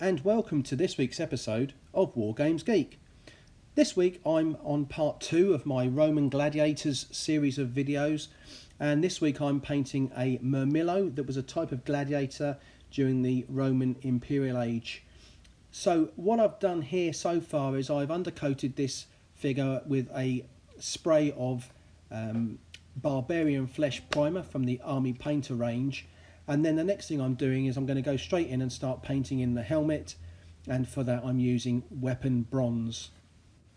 and welcome to this week's episode of War Games Geek. This week I'm on part 2 of my Roman Gladiators series of videos, and this week I'm painting a Murmillo that was a type of gladiator during the Roman Imperial Age. So what I've done here so far is I've undercoated this figure with a spray of Barbarian Flesh Primer from the Army Painter range, and then the next thing I'm doing is I'm going to go straight in and start painting in the helmet, and for that I'm using weapon bronze.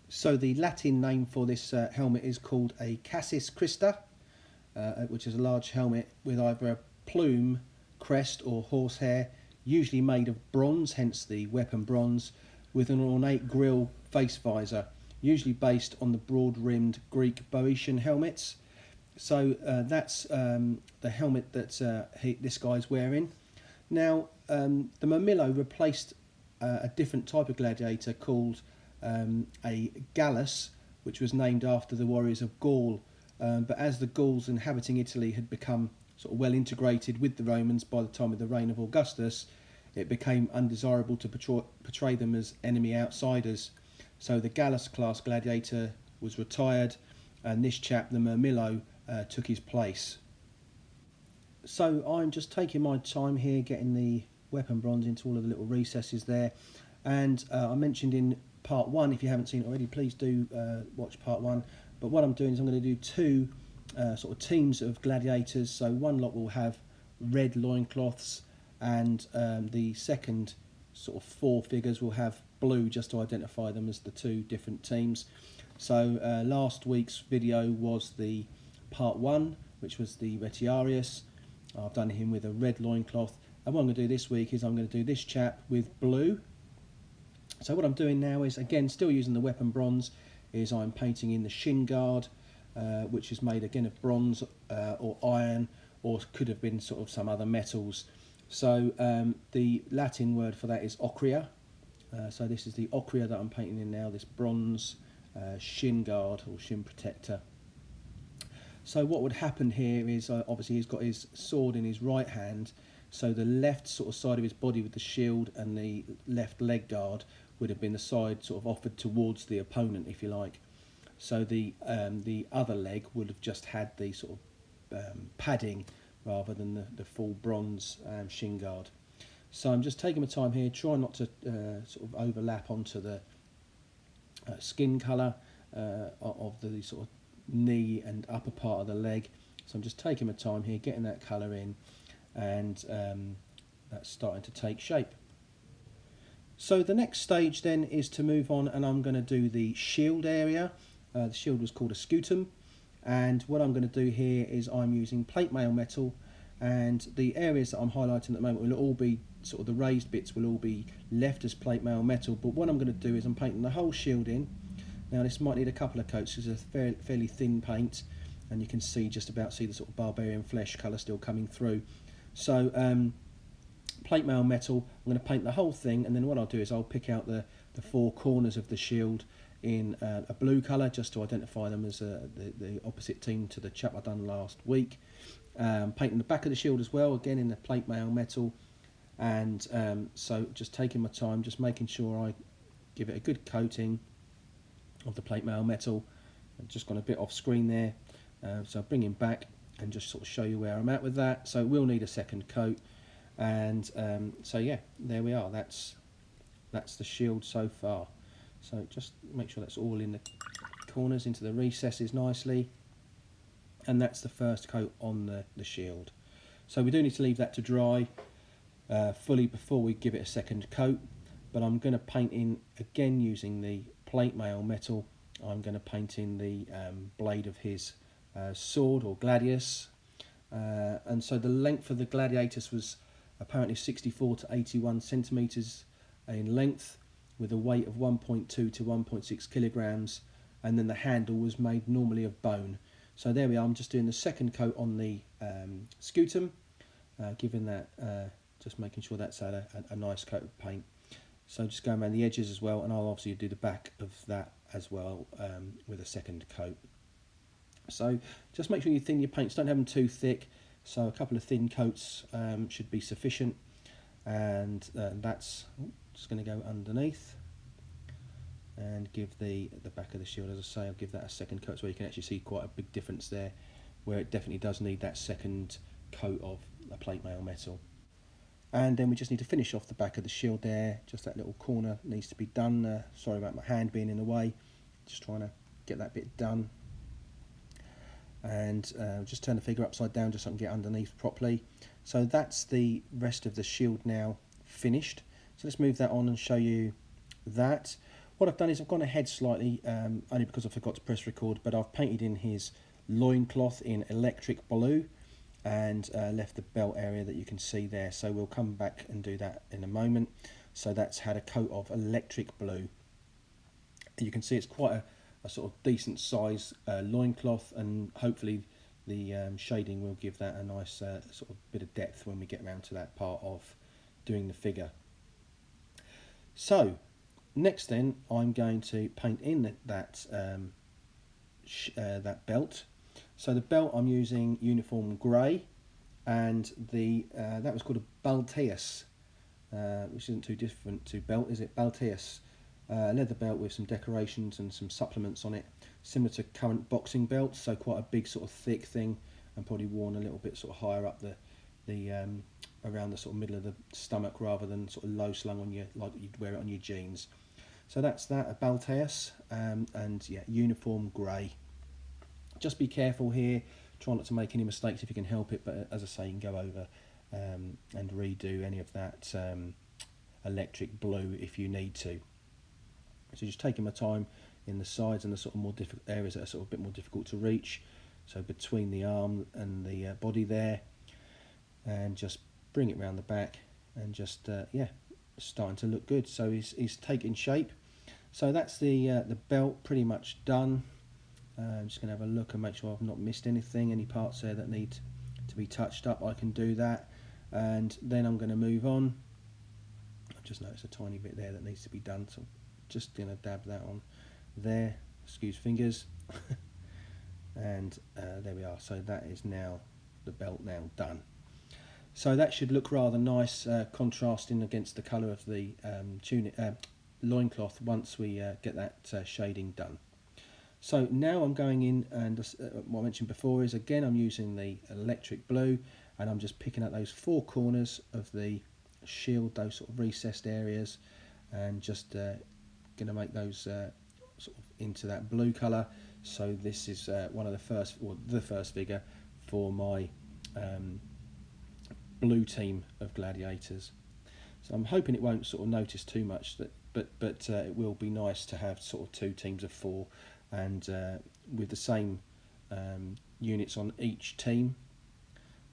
So the Latin name for this helmet is called a Cassis Christa, which is a large helmet with either a plume, crest or horsehair, usually made of bronze, hence the weapon bronze, with an ornate grille face visor, usually based on the broad-rimmed Greek Boeotian helmets. So that's the helmet that this guy's wearing. Now, the Murmillo replaced a different type of gladiator called a Gallus, which was named after the warriors of Gaul. But as the Gauls inhabiting Italy had become sort of well integrated with the Romans by the time of the reign of Augustus, it became undesirable to portray them as enemy outsiders. So the Gallus class gladiator was retired, and this chap, the Murmillo, took his place. So I'm just taking my time here getting the weapon bronze into all of the little recesses there, and I mentioned in part 1, if you haven't seen it already, please do watch part 1. But what I'm doing is I'm going to do two sort of teams of gladiators. So one lot will have red loincloths, and the second sort of 4 figures will have blue, just to identify them as the 2 different teams. So last week's video was the part 1, which was the Retiarius. I've done him with a red loincloth, and what I'm going to do this week is I'm going to do this chap with blue. So what I'm doing now is, again, still using the weapon bronze, is I'm painting in the shin guard, which is made again of bronze or iron, or could have been sort of some other metals. So the Latin word for that is ochria. So this is the ochria that I'm painting in now, this bronze shin guard or shin protector. So what would happen here is obviously he's got his sword in his right hand, so the left sort of side of his body with the shield and the left leg guard would have been the side sort of offered towards the opponent, if you like. So the other leg would have just had the sort of padding rather than the full bronze shin guard. So I'm just taking my time here, trying not to sort of overlap onto the skin colour of the sort of knee and upper part of the leg. So I'm just taking my time here, getting that colour in, and that's starting to take shape. So the next stage then is to move on, and I'm going to do the shield area. The shield was called a scutum, and what I'm going to do here is I'm using plate mail metal, and the areas that I'm highlighting at the moment will all be sort of the raised bits will all be left as plate mail metal. But what I'm going to do is I'm painting the whole shield in. Now this might need a couple of coats because it's a fairly thin paint, and you can just about see the sort of barbarian flesh colour still coming through. So plate mail metal, I'm going to paint the whole thing, and then what I'll do is I'll pick out the 4 corners of the shield in a blue colour, just to identify them as the opposite team to the chap I done last week. Painting the back of the shield as well, again in the plate mail metal, and so just taking my time, just making sure I give it a good coating of the plate mail metal. I've just gone a bit off screen there, so I'll bring him back and just sort of show you where I'm at with that. So we'll need a second coat, and so yeah, there we are. That's the shield so far. So just make sure that's all in the corners, into the recesses nicely, and that's the first coat on the shield. So we do need to leave that to dry fully before we give it a second coat, but I'm going to paint in again using the plate mail metal. I'm going to paint in the blade of his sword or gladius, and so the length of the gladiatus was apparently 64 to 81 centimetres in length, with a weight of 1.2 to 1.6 kilograms, and then the handle was made normally of bone. So there we are. I'm just doing the second coat on the scutum, giving that just making sure that's had a nice coat of paint. So just going around the edges as well, and I'll obviously do the back of that as well with a second coat. So just make sure you thin your paints, don't have them too thick, so a couple of thin coats should be sufficient. And that's Just going to go underneath and give the back of the shield, as I say, I'll give that a second coat so you can actually see quite a big difference there, where it definitely does need that second coat of a plate mail metal. And then we just need to finish off the back of the shield there, just that little corner needs to be done. Sorry about my hand being in the way, just trying to get that bit done. And just turn the figure upside down just so I can get underneath properly. So that's the rest of the shield now finished. So let's move that on and show you that. What I've done is I've gone ahead slightly, only because I forgot to press record, but I've painted in his loincloth in electric blue and left the belt area that you can see there. So we'll come back and do that in a moment. So that's had a coat of electric blue. You can see it's quite a sort of decent size loincloth, and hopefully the shading will give that a nice sort of bit of depth when we get around to that part of doing the figure. So next then I'm going to paint in that belt. So the belt I'm using uniform grey, and that was called a Balteus, which isn't too different to belt, is it? Balteus. Leather belt with some decorations and some supplements on it, similar to current boxing belts, so quite a big sort of thick thing, and probably worn a little bit sort of higher up the around the sort of middle of the stomach rather than sort of low slung on your, like you'd wear it on your jeans. So that's that, a Balteus, and yeah, uniform grey. Just be careful here, try not to make any mistakes if you can help it, but as I say, you can go over and redo any of that electric blue if you need to. So just taking my time in the sides and the sort of more difficult areas that are sort of a bit more difficult to reach, so between the arm and the body there, and just bring it around the back, and just yeah, starting to look good. So he's taking shape. So that's the belt pretty much done. I'm just going to have a look and make sure I've not missed anything, any parts there that need to be touched up. I can do that, and then I'm going to move on. I've just noticed a tiny bit there that needs to be done, so just going to dab that on there, excuse fingers. And there we are. So that is now the belt now done. So that should look rather nice, contrasting against the colour of the tunic, loincloth once we get that shading done. So now I'm going in, and what I mentioned before is, again, I'm using the electric blue, and I'm just picking up those four corners of the shield, those sort of recessed areas, and just going to make those sort of into that blue colour. So this is one of the first figure for my blue team of gladiators. So I'm hoping it won't sort of notice too much, but it will be nice to have sort of two teams of four, and with the same units on each team.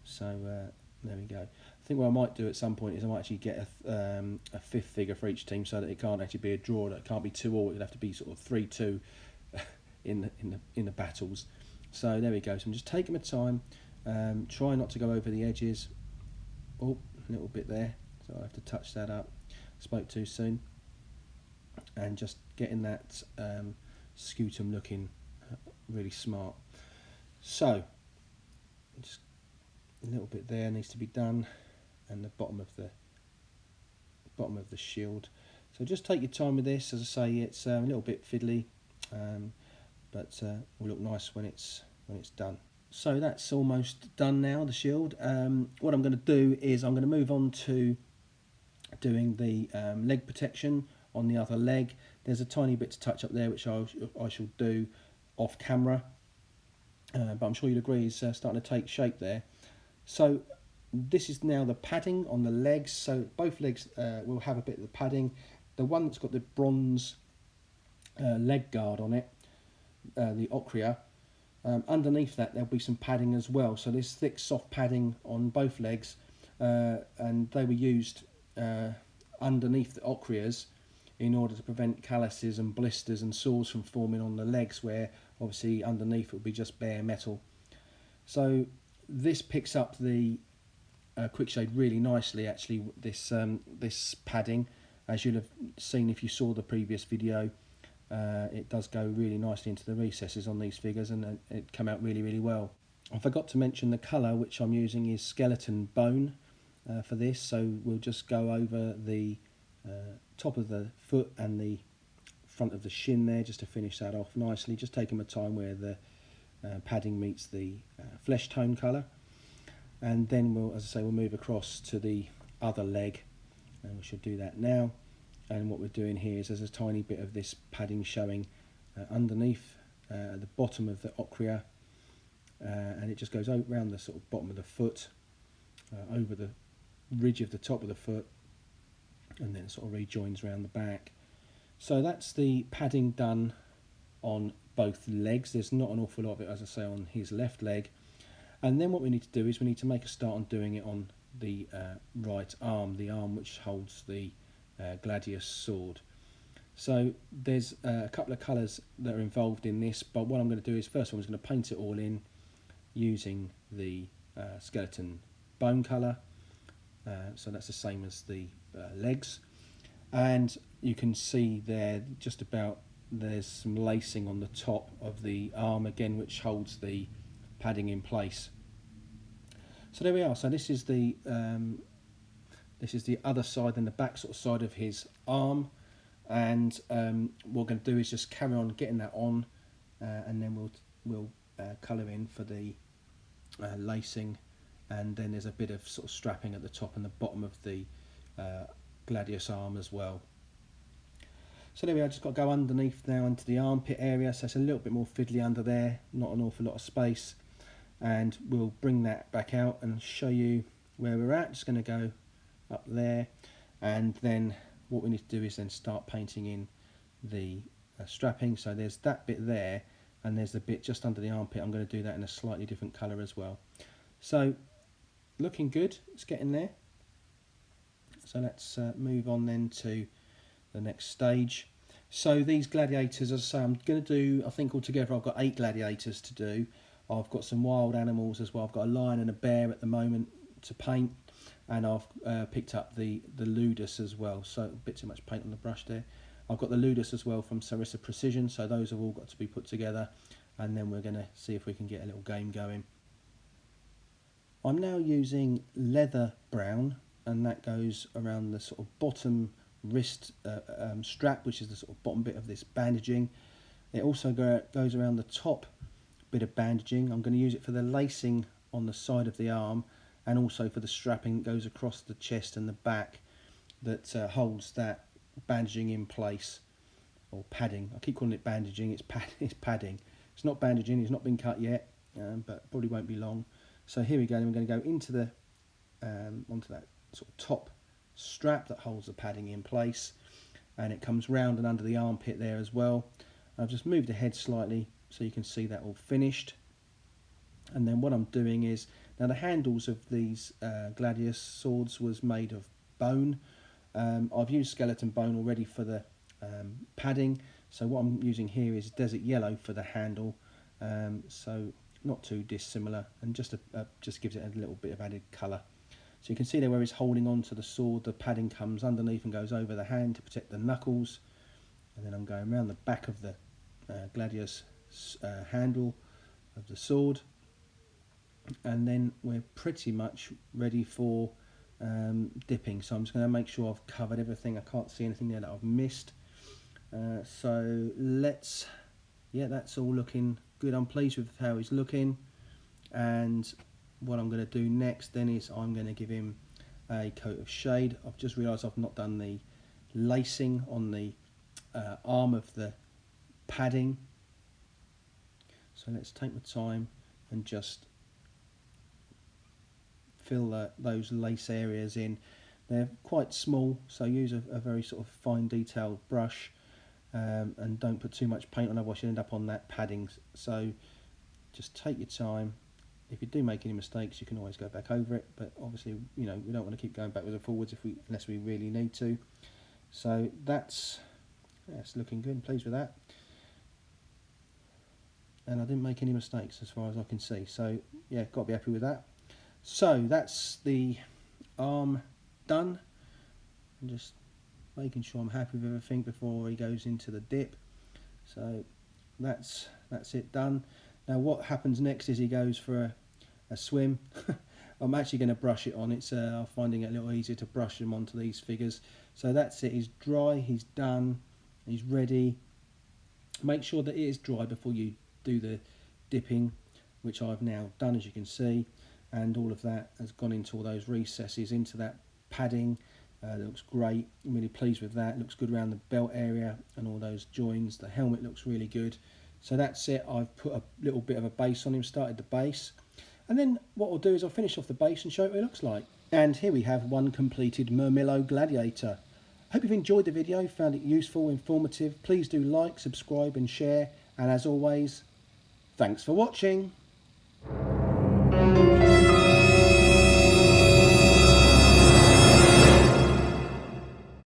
So there we go. I think what I might do at some point is I might actually get a fifth figure for each team, so that it can't actually be a draw. That it can't be 2-2. It'd have to be sort of 3-2 in the battles. So there we go. So I'm just taking my time, try not to go over the edges. Oh, a little bit there, so I have to touch that up. Spoke too soon. And just getting that scutum looking really smart. So just a little bit there needs to be done, and the bottom of the shield. So just take your time with this. As I say, it's a little bit fiddly, but will look nice when it's done. So that's almost done now, the shield. What I'm going to do is I'm going to move on to doing the leg protection on the other leg. There's a tiny bit to touch up there, which I shall do off camera, but I'm sure you'll agree it's starting to take shape there. So this is now the padding on the legs. So both legs will have a bit of the padding. The one that's got the bronze leg guard on it, the ochria, underneath that there'll be some padding as well. So there's thick soft padding on both legs, and they were used underneath the ochrias in order to prevent calluses and blisters and sores from forming on the legs, where obviously underneath it will be just bare metal. So this picks up the quick shade really nicely, actually, this padding. As you'll have seen if you saw the previous video, it does go really nicely into the recesses on these figures, and it come out really, really well. I forgot to mention the colour which I'm using is skeleton bone for this, so we'll just go over the top of the foot and the front of the shin there, just to finish that off nicely. Just taking my time where the padding meets the flesh tone colour. And then we'll, as I say, we'll move across to the other leg, and we should do that now. And what we're doing here is there's a tiny bit of this padding showing underneath at the bottom of the ochrea, and it just goes around the sort of bottom of the foot, over the ridge of the top of the foot, and then sort of rejoins around the back. So that's the padding done on both legs. There's not an awful lot of it, as I say, on his left leg. And then what we need to do is we need to make a start on doing it on the right arm, the arm which holds the Gladius sword. So there's a couple of colours that are involved in this, but what I'm going to do is first of all I'm going to paint it all in using the skeleton bone colour. So that's the same as the legs, and you can see there just about there's some lacing on the top of the arm again, which holds the padding in place. So there we are. So this is the other side and the back sort of side of his arm, and what we're going to do is just carry on getting that on, and then we'll colour in for the lacing, and then there's a bit of sort of strapping at the top and the bottom of the gladius arm as well. So there we are, just got to go underneath now into the armpit area, so it's a little bit more fiddly under there, not an awful lot of space, and we'll bring that back out and show you where we're at. Just going to go up there, and then what we need to do is then start painting in the strapping. So there's that bit there, and there's the bit just under the armpit. I'm going to do that in a slightly different colour as well. So looking good, it's getting there. So let's move on then to the next stage. So these gladiators, as I say, I'm going to do, I think altogether I've got 8 gladiators to do. I've got some wild animals as well. I've got a lion and a bear at the moment to paint, and I've picked up the ludus as well. So a bit too much paint on the brush there. I've got the ludus as well from Sarissa Precision, so those have all got to be put together, and then we're going to see if we can get a little game going. I'm now using leather brown, and that goes around the sort of bottom wrist strap, which is the sort of bottom bit of this bandaging. It also goes around the top bit of bandaging. I'm going to use it for the lacing on the side of the arm, and also for the strapping that goes across the chest and the back that holds that bandaging in place, or padding. I keep calling it bandaging, it's padding. It's not bandaging, it's not been cut yet, but probably won't be long. So here we go, and we're going to go into the onto that sort of top strap that holds the padding in place, and it comes round and under the armpit there as well. I've just moved the head slightly so you can see that all finished. And then what I'm doing is, now the handles of these gladius swords was made of bone. I've used skeleton bone already for the padding, so what I'm using here is desert yellow for the handle, so not too dissimilar, and just gives it a little bit of added colour. So you can see there where it's holding on to the sword, the padding comes underneath and goes over the hand to protect the knuckles, and then I'm going around the back of the gladius handle of the sword, and then we're pretty much ready for dipping. So I'm just going to make sure I've covered everything. I can't see anything there that I've missed. So let's, yeah, that's all looking good. I'm pleased with how he's looking, and what I'm going to do next then is I'm going to give him a coat of shade. I've just realised I've not done the lacing on the arm of the padding, so let's take my time and just fill those lace areas in. They're quite small, so use a very sort of fine detailed brush, and don't put too much paint on, otherwise you end up on that padding. So just take your time. If you do make any mistakes, you can always go back over it, but obviously, you know, we don't want to keep going backwards and forwards unless we really need to. So that's looking good. I'm pleased with that, and I didn't make any mistakes as far as I can see. So yeah, got to be happy with that. So that's the arm done. I'm just making sure I'm happy with everything before he goes into the dip. So that's it done. Now what happens next is he goes for a swim. I'm actually going to brush it on. I'm finding it a little easier to brush them onto these figures. So that's it, he's dry, he's done, he's ready. Make sure that it is dry before you do the dipping, which I've now done, as you can see, and all of that has gone into all those recesses, into that padding. That looks great. I'm really pleased with that. It looks good around the belt area and all those joins. The helmet looks really good. So that's it. I've put a little bit of a base on him, started the base. And then what I'll do is I'll finish off the base and show you what it looks like. And here we have one completed Murmillo Gladiator. I hope you've enjoyed the video, found it useful, informative. Please do like, subscribe and share. And as always, thanks for watching.